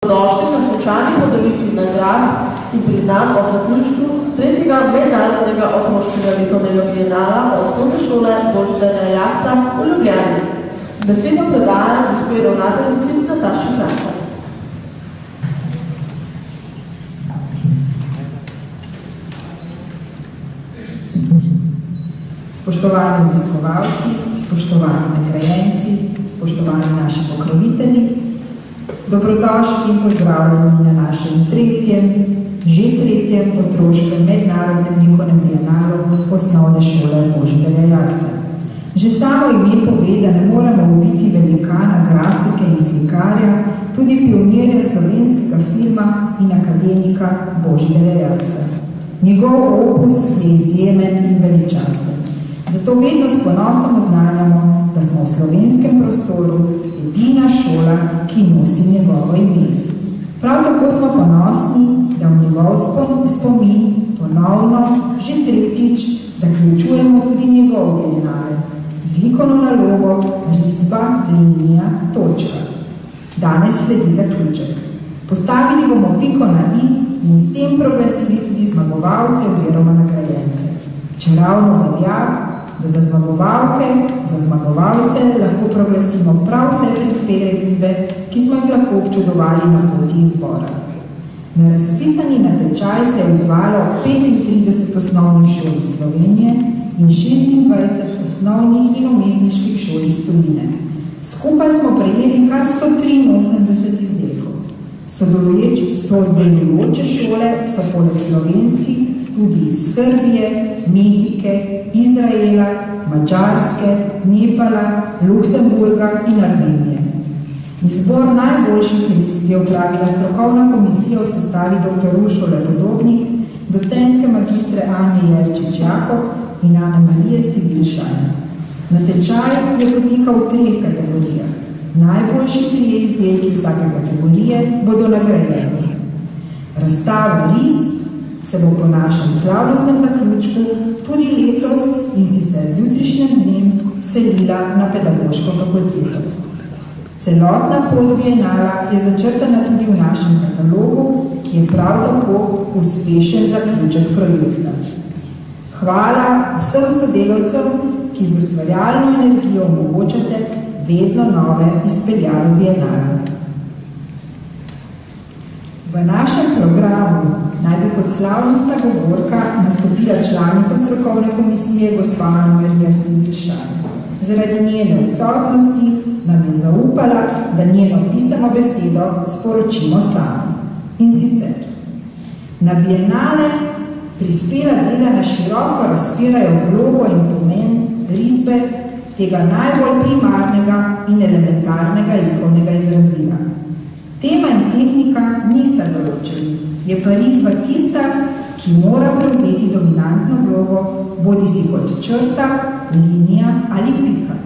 Dobrodošli na svečani podelitvi nagrad in priznanj ob zaključku 3. mednarodnega otroškega likovnega bienala Osnovne šole Božidarja Jakca v Ljubljani. Besedo predajam gospe ravnateljici Nataši Krajcar. Spoštovani obiskovalci, spoštovani nagrajenci, spoštovani naši pokrovitelji, dobrodošli in pozdravljeni na našem že tretjem otroškem mednarodnem likovnem bienalu Osnovne šole Božidarja Jakca. Že samo ime pove, da ne moremo ubiti velikana, grafike in slikarja, tudi pionirja slovenskega filma in akademika Božidarja Jakca. Njegov opus je izjemen in veličasten. Zato vedno s ponosom oznanjamo, da smo v slovenskem prostoru edina šola, ki nosi njegovo ime. Prav tako smo ponosni, da v njegov spomin ponovno, že tretjič, zaključujemo tudi njegov bienale z likovno nalogo risba, linija, točka. Danes sledi zaključek. Postavili bomo piko na i in s tem proglasili tudi zmagovalce oziroma nagrajence. Če ravno velja, da za zmagovalce lahko proglasimo prav vse prispele risbe, ki smo jih lahko občudovali na poti izbora. Na razpisani natečaj se je odzvalo 35 osnovnih šol iz Slovenije in 26 osnovnih in umetniških šol iz tujine. Skupaj smo prejeli kar 183 izdelkov. Sodelujoče šole so poleg slovenskih tudi iz Srbije, Mehike, Izraela, Madžarske, Nepala, Luksemburga in Armenije. Izbor najboljših risb je upravila strokovna komisija v sestavi dr. Uršule Podobnik, docentke magistre Anje Jerčič-Jakob in Ane Marije Stibilšajn. Natečaj je potekal v 3 kategorijah. Najboljši 3 izdelki vsake kategorije bodo nagrajeni. Razstava risb se bo po našem slavnostnem zaključku tudi letos in sicer z jutrišnjem dnem selila na pedagoško fakulteto. Celotna pot bienala je začrtana tudi v našem katalogu, ki je prav tako uspešen zaključek projekta. Hvala vsem sodelavcem, ki z ustvarjalno energijo omogočate vedno nove izpeljave bienala. V našem programu naj bi kot slavnostna govorka nastopila članica strokovne komisije gospa Ana Marija Stibilšajn. Zaradi njene odsotnosti nam je zaupala, da njeno pisano besedo sporočimo sami. In sicer, na bienale prispela dela na široko razpirajo vlogo in pomen risbe tega najbolj primarnega in elementarnega likovnega izrazila. Tema in tehnika nista določeni, je pa risba tista, ki mora prevzeti dominantno vlogo, bodisi kot črta, linija ali pika.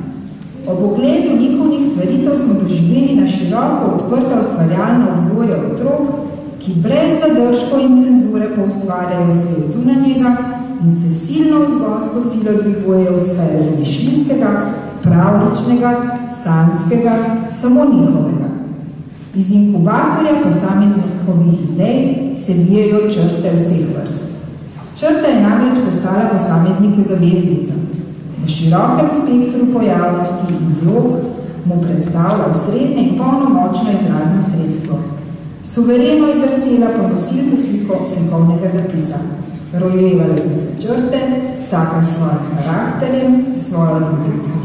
Ob ogledu likovnih stvaritev smo doživeli na široko odprta ustvarjalna obzorja otrok, ki brez zadržkov in cenzure poustvarjajo svet zunanjega in se silno vzgonsko silo dvigujejo v sferi mišljskega, pravličnega, sanskega, samo njihovega. Iz inkubatorja posameznikovih idej se bijejo črte vseh vrst. Črta je namreč postala posamezniku zaveznica. Na širokem spektru pojavnosti in vlog mu predstavlja osrednje in polnomočno izrazno sredstvo. Suvereno je drsela po nosilcu slikovnega zapisa. Rojevale so se črte, vsaka s svojim karakterjem, svojo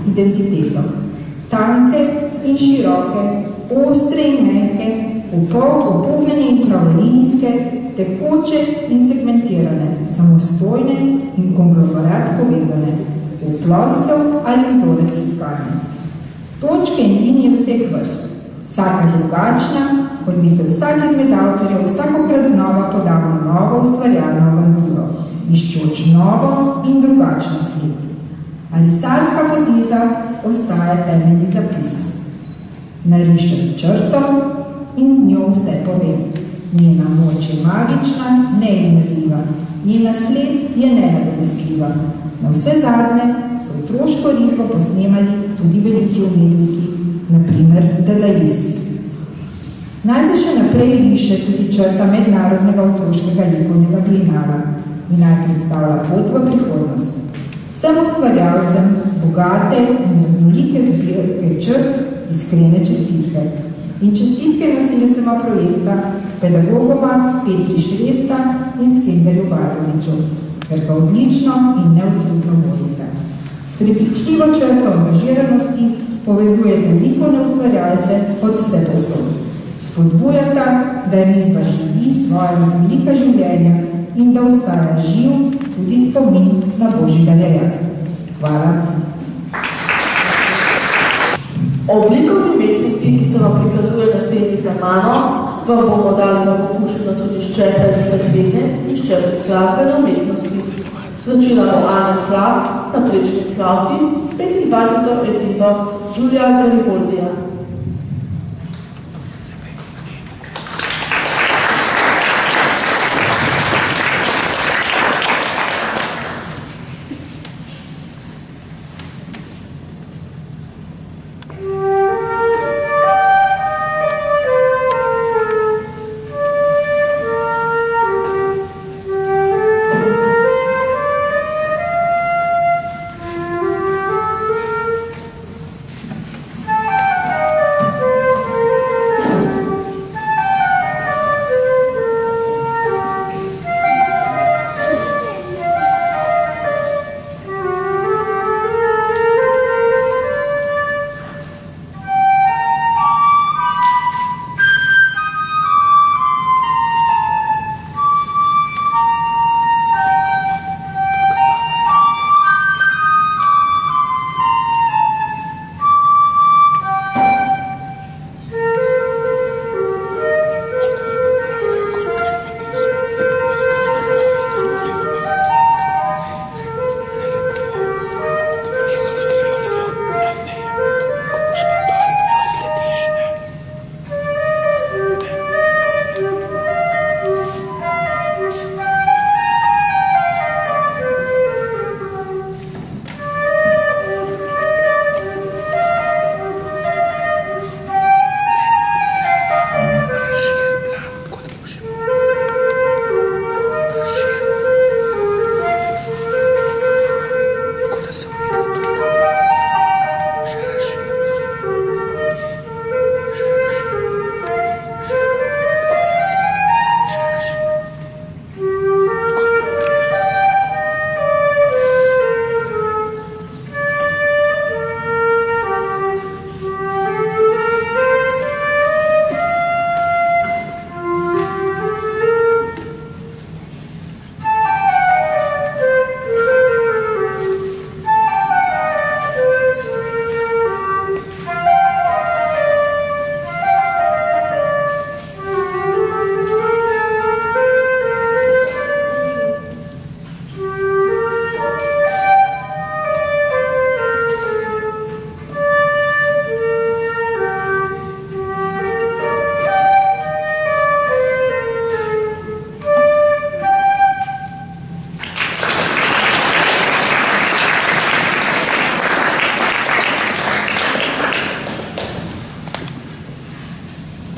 identiteto. Tanke in široke, ostre in mehke, upognjene in pravolinijske, tekoče in segmentirane, samostojne in konglomerat povezane, v ploskev ali vzorec stkanja. Točke in linije vseh vrst, vsaka drugačna, kot bi se vsak izmed avtorjev vsakokrat znova podal na novo ustvarjalno avanturo, iščoč novo in drugačno svet. Risarska poteza ostaja temeljni zapis. Narišem črto in z njo vse povem. Njena moč je magična, neizmerljiva. Njena sled je nenadomestljiva. Na vse zadnje so otroško risbo posnemali tudi veliki umetniki, na primer dadaisti. Naj se še naprej riše tudi črta mednarodnega otroškega likovnega bienala in naj predstavlja pot v prihodnost. Vsem ustvarjalcem bogate in raznolike zbirke črt iskrene čestitke in čestitke nosilcema projekta, pedagogoma Petri Šresta in Skenderju Baroviču, ker ga odlično in neutrudno vodite. S prepričljivo črto angažiranosti povezujete likovne ustvarjalce od vse posod. Spodbujata, da risba živi svoje raznolika življenja in da ostaja živ tudi spomin na Božidarja Jakca. Hvala. O oblikovni umetnosti, ki se vam prikazuje na steni za mano, vam bomo dali v pokušeno tudi ščepec besede in ščepec glasbene umetnosti. Začela bo Ane Flac na prečni flauti s 25. etido Giulia Gariboldija.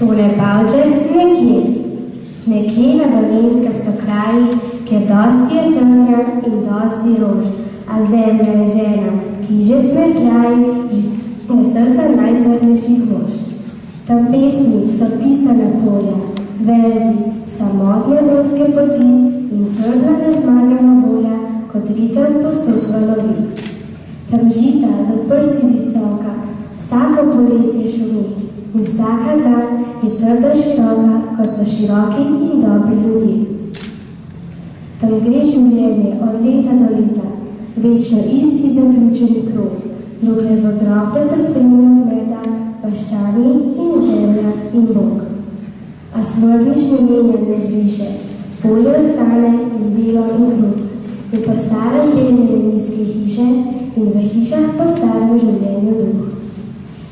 Tole Bavče nekje. Nekje na Dolenjskem so kraji, kjer dosti je trnja in dosti rož, a zemlja je žena, ki že smetljaji, je srca najtrnejših mož. Tam pesmi so pisane polja, verzi, samotne morske poti in trdna nezmagana volja, kot ritem posod valovi. Tam žita do prsi visoka, vsako poletje šumi in vsaka dan je trda široka, kot so široki in dobri ljudje. Tam gre življenje od leta do leta, večno isti zaključeni krog, dokler v groblje pospremljajo odmeta, vaščani in zemlja in Bog. A smrtnič ne menja ne zbriše, polje ostane in delo in krug, in po starem deljene nizke hiše in v hišah po starem življenju duh.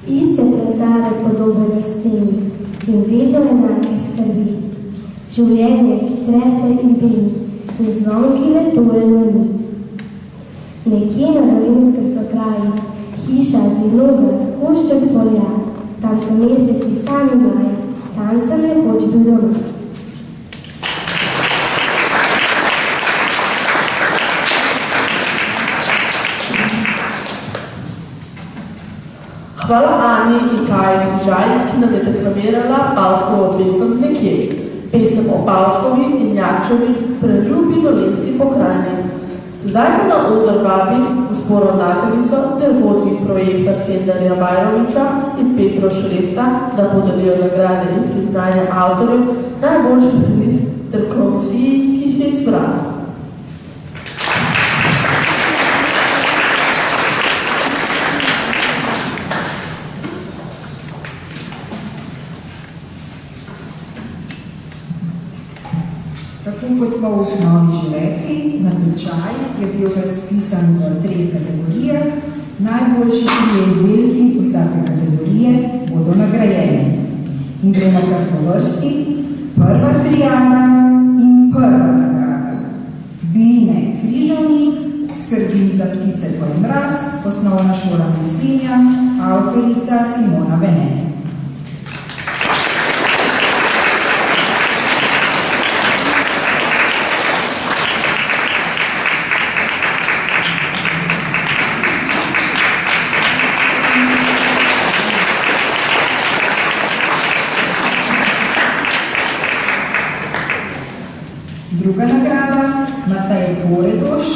Iste prastare podobe na steni in vedno enake skrbi. Življenje, ki trese in peni in zvon, ki letuje na ni. Nekje na Dolenjskem so kraji, hiša, vinograd, košček polja, tam so meseci sami maj, tam sem nekoč bil doma. Hvala Ani in Kaji Križaj, ki nam je deklamirala Pavčkovo pesem Nekje. Pesem o Pavčkovi in Jakčevi preljubi dolenski pokrajini. Zdaj pa na oder vabim gospod ravnateljico ter vodji projekta Skendarja Bajroviča in Petro Šresta, da podelijo nagrade in priznanje avtorjev najboljših list ter komisiji, ki jih je izbrala. Kot smo v osnovi že rekli, natečaj je bil razpisan v 3 kategorijah. Najboljši 3 izdelki vsake kategorije bodo nagrajeni. In gremo kar po vrsti. Prva triada in prva nagrada. Biline Križovnik, Skrbim za ptice ko je mraz, Osnovna šola Mislinja, avtorica Simona Vene. Druga nagrada, Matej Poredoš,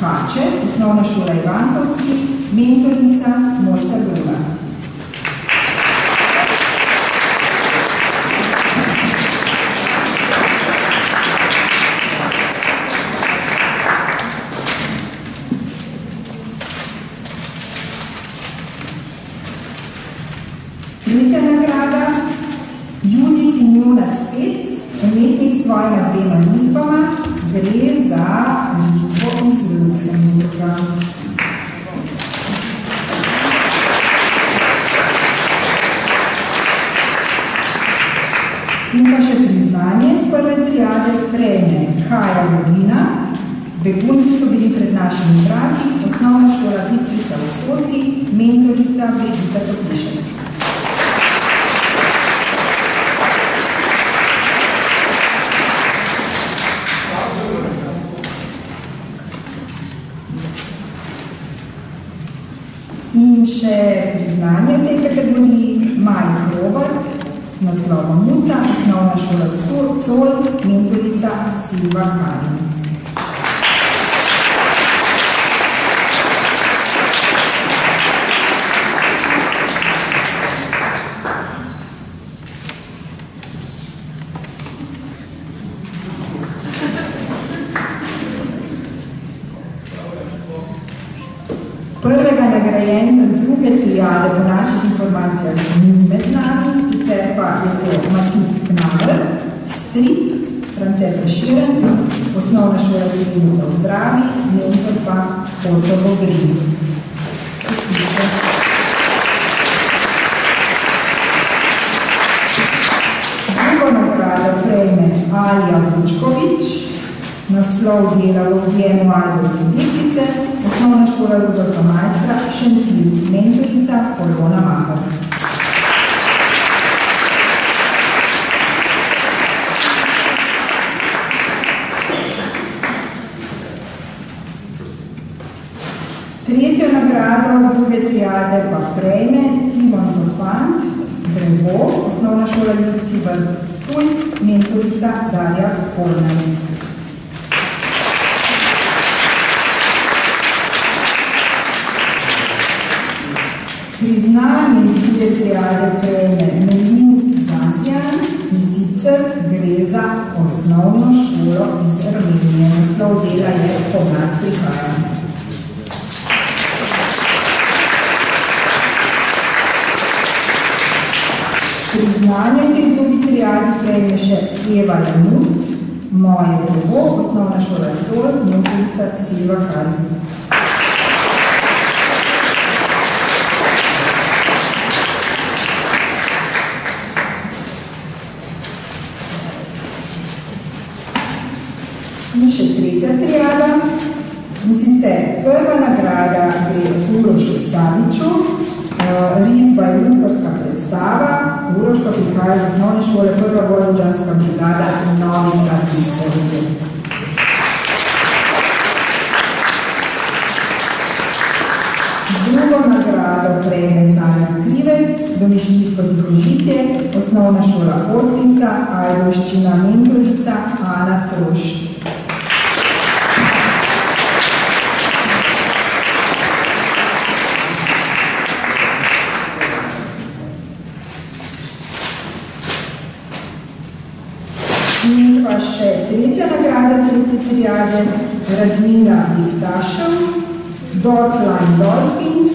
Kače, Osnovna šola Ivankovci, mentorica Mojca Gruda. Tretja nagrada, Judith in Junac Pec, umetnik s svojima 2 risbama, gre za risbo iz Luksemburga. In pa še priznanje z prve triade prejme Kaja Rogina. Begunci so bili pred našimi vrati, Osnovna šola Bistrica v Sotli, mentorica Brigita Toplišek. In še priznanje v tej kategoriji Maj Robert z naslovom Muca, Osnovna šola Col, mentorica Silva Karin. Prvega nagrajenca druge triade po naših informacijah ni med nami, sicer pa je to Matic Knaber, Strip, France Preširen, Osnovna šola Srednica v Dravi, mentor pa Portovo Grin. Drugo nagrado prejme Alija Vučkovič, naslov dela v objemu Ajdovske deklice, Osnovna šola Rudolfa Majstra, Šentil, mentorica Polona Mahar. Tretjo nagrado druge triade pa prejme Timon Tofant, Drevo, Osnovna šola Ljudski vrt Ptuj, mentorica Darja Polnaj. Priznanje iz druge triade prejme Melin Zasjan, in sicer gre za Osnovno šolo iz Armenije. Naslov dela je Pomlad prihaja. Priznanje v tej drugi triadi prejme še Eva Lemut, Moje prvo, Osnovna šola Col, mentorica Silva Karin. In še tretja triada, in sicer prva nagrada gre Urošu Saviču, risba je ljudkarska predstava, predstava, Uroš pa prihaja z osnovne šole Prva vojvođanska brigada Novi Sad iz Srbije. Drugo nagrado prejme Sanja Krivec, domišljijsko družitje, osnovna šola Otlica, ajdovščina mentorica Ana Troš. In pa še tretja nagrada tretje triade, Radmila Viktašev, Dotline Dolphins,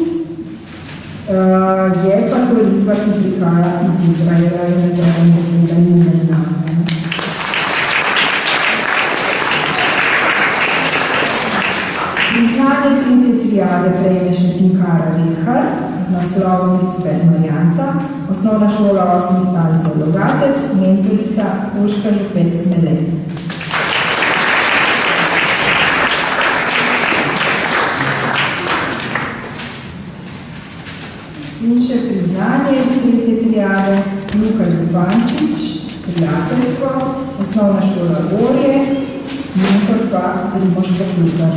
je pa turizma, ki prihaja iz Izraela in nagrade seveda njene name. Priznanje tretje triade prejme še Tinkara Rehar z naslovom Rizbel Marjanca, osnovna šola 8. talcev Logatec, mentorica Urška Župec-Medej. In še priznanje tretje triade Luka Zubančič, prijateljstvo, osnovna šola Gorje, mentor pa Primož Poklukar.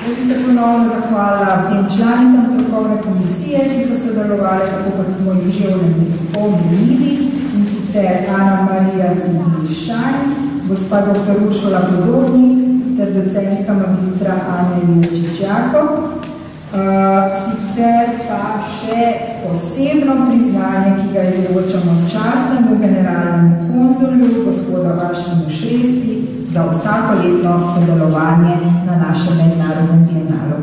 Bi se ponovno zahvala vsem članicam strokovne komisije, ki so sodelovali, tako kot smo jih že omenili, in sicer Ana Marija Stiglišan, gospa dr. Uršula Podobnik ter docentka magistra Anja Jurčič-Jakob. Sicer pa še posebno priznanje, ki ga izročamo častnemu generalnemu konzulju, gospoda Vašemu Šesti, za vsakoletno sodelovanje na našem mednarodnem bienalu.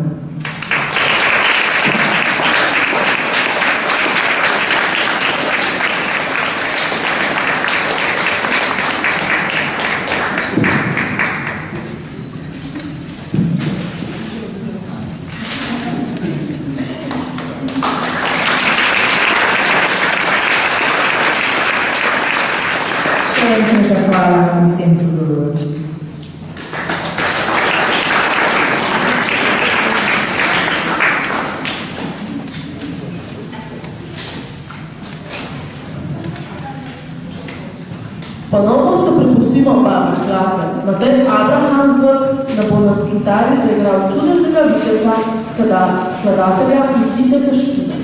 Še enkrat zahvala vsem sodelujočim. Ponovno se prepustimo babi glasbe. Matej Abrahamsberg nam bo na kitari zaigral čudežnega viteza skladatelja Nikite Kaškina.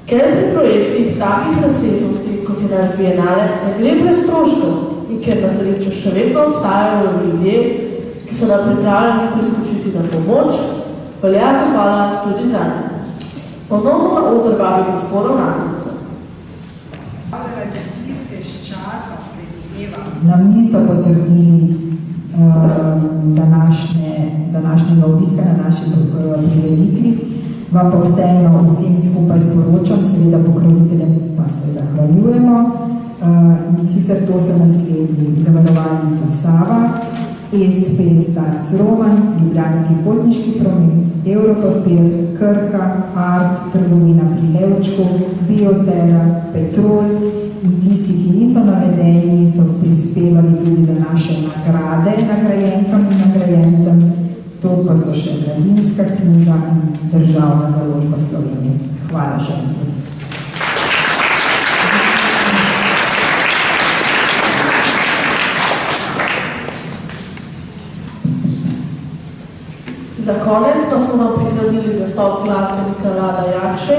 Ker pri projektih takih razsežnosti, kot je naš bienale, ne gre brez stroškov in ker na srečo še vedno obstajajo ljudje, ki so nam pripravljeni priskočiti na pomoč, velja zahvala tudi za njih. Ponovno na oder vabim gospoda Ravnateljico. Nam niso potrdili današnjega obiska na naši prireditvi, vam pa vseeno vsem skupaj sporočam, seveda pokroviteljem pa se zahvaljujemo. Sicer to so naslednji: Zavarovalnica Sava, SP Starc Roman, Ljubljanski potniški promet, Europapir, Krka, Art, trgovina pri Levčku, Biotera, Petrol in tisti, ki niso navedeni, so prispevali tudi za naše nagrade nagrajenkam in nagrajencem. To pa so še Mladinska knjiga in Državna založba Slovenije. Hvala še enkrat. Za konec pa smo vam prihranili nastop glasbenika Lada Jakše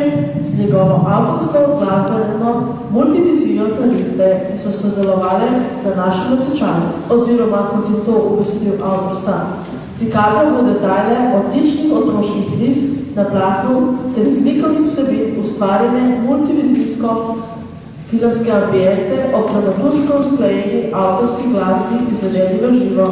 z njegovo avtorsko glasbeno multivizijo glasbe, ki so sodelovali na našem natečaju, oziroma kot je to ubesedil avtor sam. Prikazal bo detajle odličnih otroških list na platnu ter z likovnih vsebin ustvarjene multivizijsko filmske ambiente ob dramaturško usklajeni avtorski glasbi izvedeni v živo.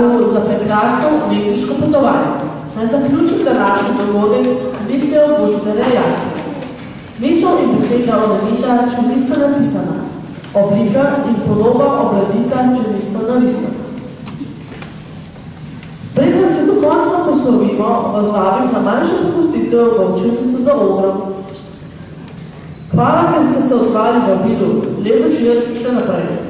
Bogu za prekrasno umetniško potovanje. Naj zaključim današnji dogodek z mislijo Božidara Jakca. Misel in beseda odredita, če nista napisana. Oblika in podoba obradita, če nista narisana. Preden se dokončno poslovimo, vas vabim na manjšo popustitev v učilnico za ogrom. Hvala, ker ste se odzvali v vabilu. Lep večer še naprej.